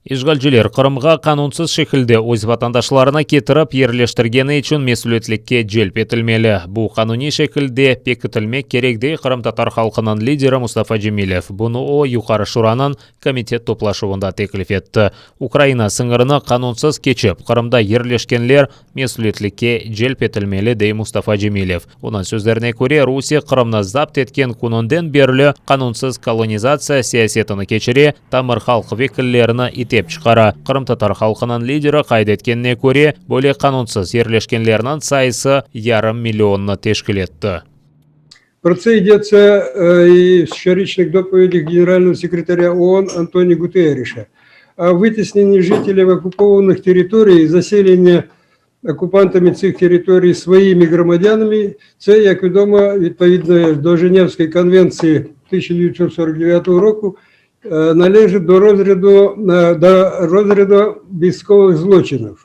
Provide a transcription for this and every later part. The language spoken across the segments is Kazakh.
Ишгалчылар Кырымга канунсыз шекилде өз ватандашларына кетирип ерлештиргени үчүн месулиеттикке желп этилмели. Бу кануний шекилде бекитилмек керек дей Кырым татар халкынын лидери Мустафа Жемилев. Буну о Юкары Шуранын комитет топлашуунда теклиф этти. Украина сыңырыны канунсыз кечип, Кырымда ерлешкенлер месулиеттикке желп этилмели дей Мустафа Жемилев. Унун сөздерине көрө, Русия Кырымны запт эткен күнүндөн бери канунсыз колонизация саясетini кечире, тамыр халк векиллерини итеп чыгара. Кырым татар халкынын лидери кайда эткенине көрө, бөлек канунсыз ерлешкенлеринин сайысы 500 миллионну тешкил этти. Про це йдеться і в щорічних доповідях Генерального секретаря ООН Антоніо Гутерреша. О витісненні жителів окупованих територій, заселення окупантами цих територій своїми громадянами, це, як відомо, відповідно до Женевської конвенції 1949 року, належить до розряду військових злочинів.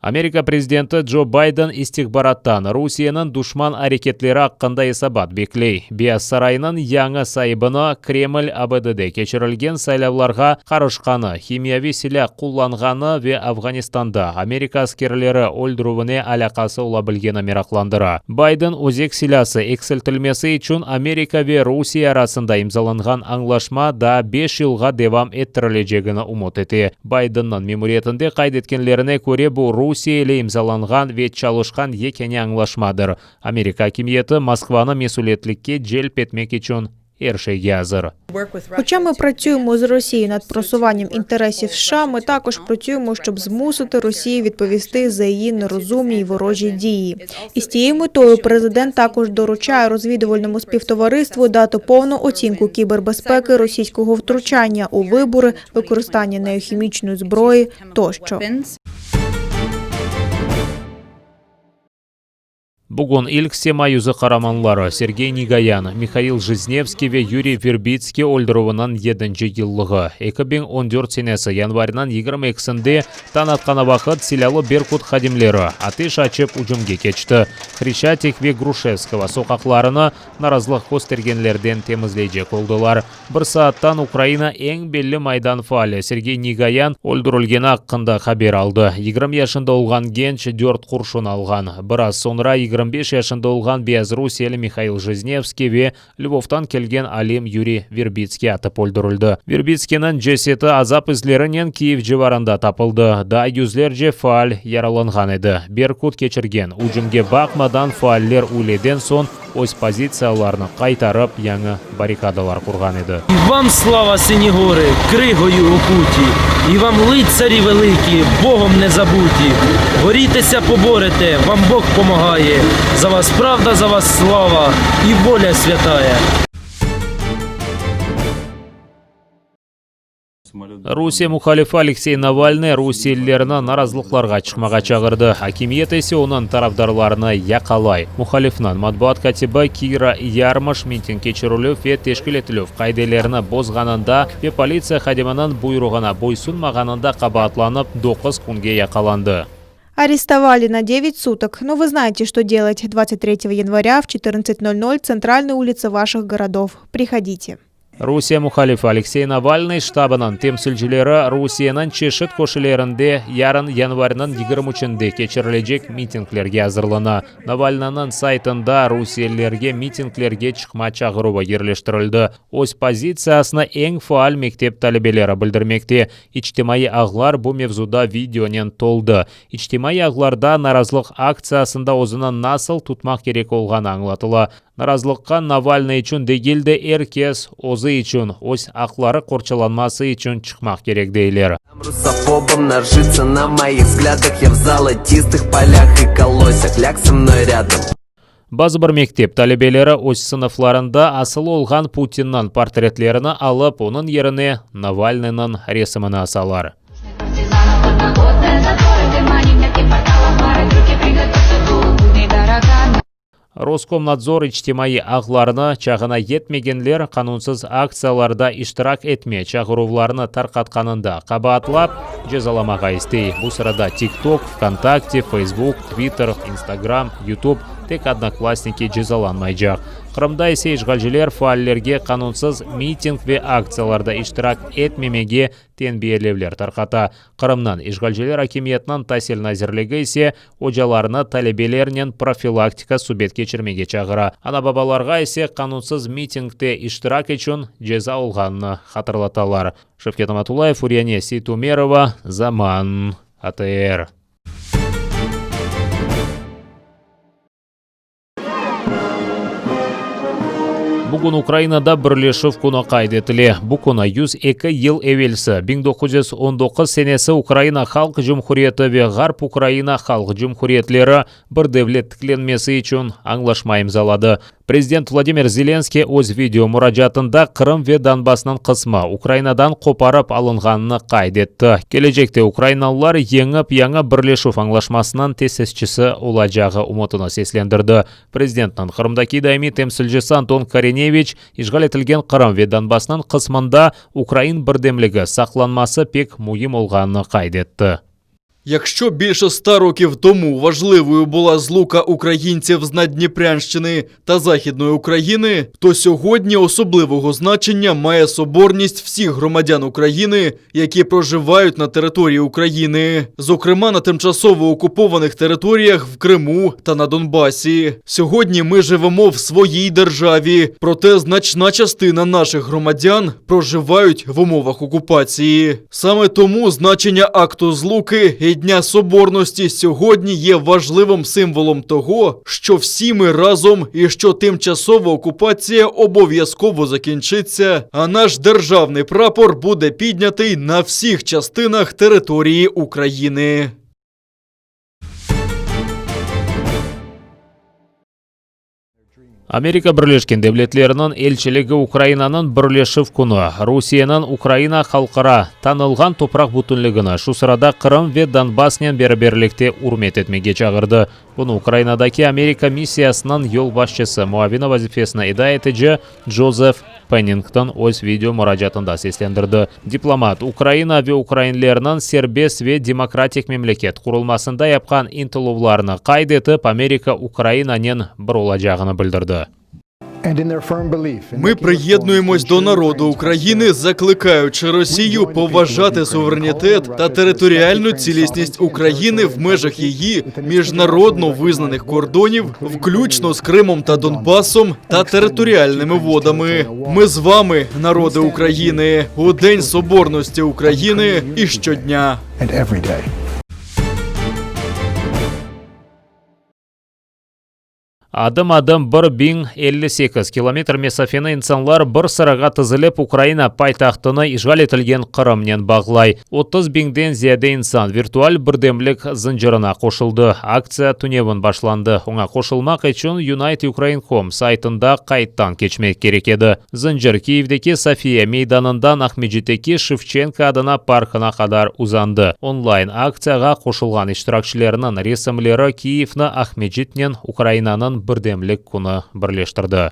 Америка президенти Джо Байден истихбараттан Русиянын душман аракетлери акында эсабат беклей. Биас сарайынын яңы сайыбыны Кремль АБДде кечирилген сайлауларга карышканы, химияви силах кулланганы ve Афганистанда Америка аскерлери өлдүрүүнү алакасы ула билгени миракландыра. Байден өзек силасы экселтилмеси үчүн Америка ve Русия арасында имзаланган аңлашма да 5 жылга девам эттерилежегини умут эти. Байдендин мемориятында кайда эткенлерине көрө, бу Русия ile имзаланган ve çalışkan yekeni anlaşmadır. Amerika hakimiyeti Москваны месулиеттикке желп этмек үчүн ершеге азыр. Хоча ми працюємо з Росією над просуванням інтересів США, ми також працюємо, щоб змусити Росію відповісти за її нерозумні й ворожі дії. І з тією метою президент також доручає розвідувальному співтовариству дати повну оцінку кібербезпеки російського втручання у вибори, використання неохімічної зброї тощо. Бүгін ilk Sema yüzü qaramанлары Сергей Нигаян, Михаил Жизневский ve Юрий Вербицкий өлдіруінің 7-ci yıllығы. 2014 senesi yanvarынан 22-sinde tan atqana vaqt silahlı Berkut xadimleri ateş açıp ucumga keçti. Хрещатик ve Грушевского sokaqlarını narazılıq göstergenlerden temizleyecek oldular. Bir saattan Ukraina eng belli maydan faali Sergey Nigayan öldürülgeni hakkında haber aldı. 20 yaşında olgan genç 4 kurşun algan. Biraz sonra 25 yaşında olgan Beyaz Rusiyeli Mikhail Жизневский ve Lvov'tan kelgen alim Yuri Verbitsky atıp öldürüldü. Verbitsky'nin cesedi azap izlerinden Kiev civarında tapıldı. Da yüzlerce faal yaralangan edi. Berkut keçirgen ucumga bakmadan faaller uleden son öz позицияларını qaytarıp yangi barrikadalar kurgan edi. І вам слава, сині гори, кригою окуті, і вам лицарі великі, Богом не забуті. Борітеся, поборете, вам Бог помагає. За вас правда, за вас слава і воля святая. Rusия muhalifi Алексей Навальный Rusiyelilerini narazılıklarga çıkmaga çağırdı. Hakimiyet ise onun tarafdarlarını yakalay. Muhalifnin matbuat katibi Kira Yarmыш miting keçirilip ve teşkil etilip kaydelerini bozganında ve politsiya xadiminin buyrug'una bo'ysunmaganında qabatlanıp 9 kunga yakalandı. Арестовали на 9 суток, но вы знаете, что делать 23 января в 14:00 центральная улица ваших городов. Приходите. Rusiya muhalifi Alexey Navalny shtabının temsilcileri Rusiyanın çeşit koşularında yarın yanvarının 23'inde keçirilecek mitinglerge hazırlana. Navalny'nin saytında Rusiyelilerge mitinglerge çıkma çağırığı yerleştirildi. Öz pozitsiyasını eng faal mektep talebeleri bildirmekte. İçtimai ağlar bu mevzuda videonen toldu. İçtimai ağlarda narazılık aksiyasında özünü nasıl tutmak gerek olğanı anlatılı. Narazılıkka Navalny için değil de herkes o'zi için, o'z haqlari qo'rchalanmasi için çıkmak gerek deyler. Русофобом нажиться на моих взглядах. Я в золотистых полях и колосях. Ляг со мной рядом. Bazı bir mektep talebeleri o'z sınıflarında asıl olgan Putin'nin portretlerini alıp onun yerine Navalny'nin resmini asalar. Роскомнадзор ичтимai ağlarını çağına yetmegenler kanunsuz aksiyalarda iştirak etme çağıruvlarını tarqatqanında qabatlap cezalamağa istey. Bu sırada TikTok, ВКонтакте, Facebook, Twitter, Instagram, YouTube тек одноклассники жазаланмайжақ. Қырымда есе ишгалжилер фааллерге канунсыз митинг ве акцияларда иштирак этмемеге тенбиелевлер тарқата. Қырымнан ишгалжилер акимиятынан тасел назирлігі есе ожаларыны талебелерінен профилактика субет кечірмеге чағыра. Ана бабаларға есе канунсыз митингте иштирак üçün жаза олғанны хатырлаталар. Шевкет Аматулаев, Урияне Сейтумерова, Заман, АТР. Бүгін Украинада бірлешіп күні қайдетілі. Бұл күні 102 ел әвелсі. 1919 сенесі Украина Халық Жұмхуриеті ве Ғарп Украина Халық Жұмхуриетлері бір девлеттікленмесі үшін аңлашма имзалады. Президент Владимир Зеленский өз видео мұражатында Қырым ве Донбассынан қысма Украинадан қопарып алынғанını қайдетті. Келешекте украиналылар еңіп яңа бірлешіп аңлашмасынан тесесшісі олажағы ұмытыны сеслендірді. Президенттің Қырымдаки дайми темсілжісі Антон Кареневич ишғал етілген Қырым ве Донбассынан қысмында Украин бірдемлігі сақланмасы пек мұйым олғанını қайдетті. Якщо більше 100 років тому важливою була злука українців з Наддніпрянщини та Західної України, то сьогодні особливого значення має соборність всіх громадян України, які проживають на території України, зокрема на тимчасово окупованих територіях в Криму та на Донбасі. Сьогодні ми живемо в своїй державі, проте значна частина наших громадян проживають в умовах окупації. Саме тому значення акту злуки і Дня Соборності сьогодні є важливим символом того, що всі ми разом і що тимчасова окупація обов'язково закінчиться, а наш державний прапор буде піднятий на всіх частинах території України. Америка Бірлешкен Девлетлерінің елшілігі Украинаның бірлешіп күні, Русияның Украина халқыра танылған топрақ бүтінлігіні шу сырада Қырым ве Донбасснен бері-берлікте урмет етмеге чағырды. Бұны Украинадаки Америка миссиясының ел башчысы муавина вазифесіне идаетіжі Джозеф Пеннингтон өз видео мұражатында сеслендірді. Дипломат Украина ве украинлерінің сербес ве демократик мемлекет құрылмасында япқан интылуларыны қайдетіп Америка Украинанен бір олажағыны білдірді. Ми приєднуємось до народу України, закликаючи Росію поважати суверенітет та територіальну цілісність України в межах її міжнародно визнаних кордонів, включно з Кримом та Донбасом та територіальними водами. Ми з вами, народи України, у День Соборності України і щодня. Адым-адым 1058 километр месафені инсанлар бір сыраға тізіліп Украина пайтақтыны ишғал етілген Қырымнен бағлай. 30 000-ден зияде инсан виртуаль бірдемлік зынжырына қошылды. Акция түневін башланды. Оңа қошылмақ үшін Unite-Ukraine.com сайтында қайттан кечмек керек еді. Зынжыр Киевдеки София мейданынан Ахмеджитеки Шевченко адына паркына қадар узанды. Онлайн акцияға қошылған иштиракшыларының ресімлері Киевны Ахмеджитнен Украинаның бірдемлік күні бірлештірді.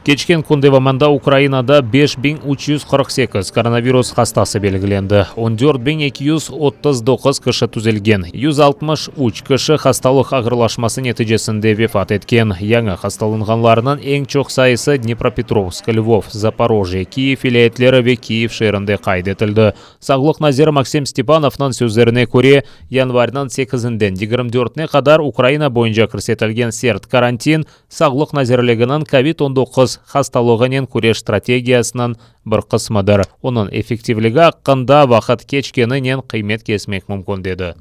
Кечкен күндеваманда Украинада 5348 коронавирус хастасы белгіленді. 14239 кіші түзелген. 163 кіші хасталық ағырлашмасы нәтижесінде вефат еткен. Яңа хасталынғанларының ең чоқ сайысы Днепропетровск, Львов, Запорожье, Киев вилаятлері ве Киев шерінде қайдетілді. Сағлық назир Максим Степановның сөздеріне көре, январьнан 8-ден 24-не қадар Украина бойынша кірсетілген серт карантин сағлық назирлігінің COVID-19 хасталығынен күреш стратегиясынан бір қысмыдыр. Оның эффективлігі аққында вақыт кечкенінен қимет кесмек мүмкін деді.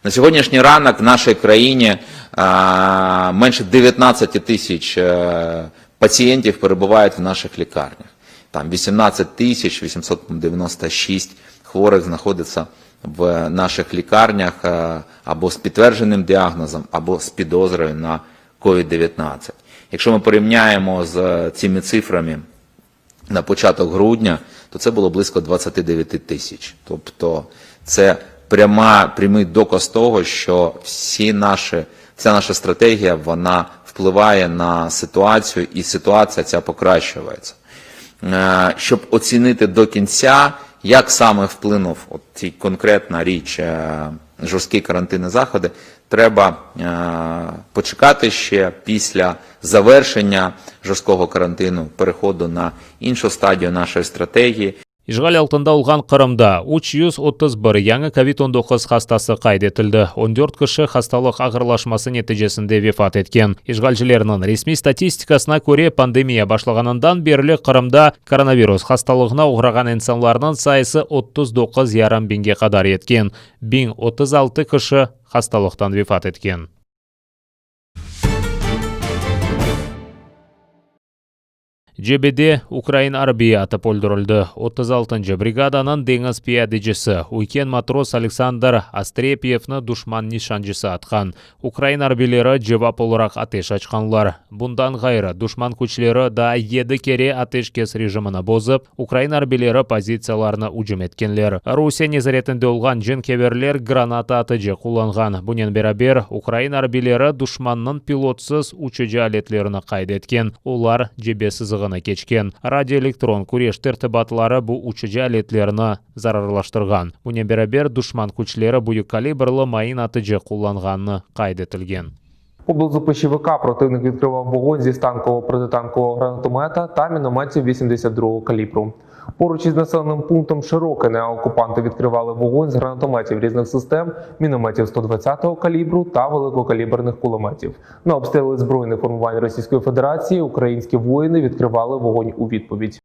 На сегодняшний ранок в нашей краине меньше 19 тысяч пациентов перебывают в наших лекарнях. Там 18 896 хворих знаходиться в наших лікарнях або з підтвердженим діагнозом, або з підозрою на COVID-19. Якщо ми порівняємо з цими цифрами на початок грудня, то це було близько 29 тисяч. Тобто це прямий доказ того, що вся наша стратегія, вона впливає на ситуацію, і ситуація ця покращується. Щоб оцінити до кінця, як саме вплинув от ці конкретна річ, жорсткі карантинні заходи, треба почекати ще після завершення жорсткого карантину, переходу на іншу стадію нашої стратегії. Ишгал алтында улган Кырымда 331 яңа COVID-19 хастасы кайд етілді. 14 кіші хасталық ағырлашмасы нәтижесінде вефат еткен. Ишгалшілерінің ресми статистикасына көре пандемия башлағанынан берлі Кырымда коронавирус хасталығына ұғыраған инсанларының сайысы 39 ярым бинге қадар еткен. 1036 кіші хасталықтан вефат еткен. Жебеде Украин армиясы пөлдірілді. 36-й бригаданын деңіз пиядечісі Уйкен матрос Александр Астрепьевны душман нишанчысы атқан. Украин арбилері жевап оларақ атеш açқанлар. Бұндан ғайры душман күчлері да 7 кере атешкес режиміні бозып, Украин арбилері позицияларына ұжым еткенлер. Русия незаретінде олған жен-кеверлер граната атыжы құланған. Бұнен берабер Украин арбилері душманның пилотсыз учыжы алетлеріні қайд еткен. Олар жебесізіғін кечкен. Радиоэлектрон күреш тәртібатлары бұл учыжы әлетлеріні зарарлаштырған. Бұнен берабер душман күчлері бұйы калибрлы майын атыжы құланғаны қайд етілген. Поблизу ПЩВК противник відкривав вогонь зі станкового протитанкового гранатомета та мінометів 82-го калібру. Поруч із населеним пунктом Широкине окупанти відкривали вогонь з гранатометів різних систем, мінометів 120-го калібру та великокаліберних кулеметів. На обстріли збройних формувань Російської Федерації українські воїни відкривали вогонь у відповідь.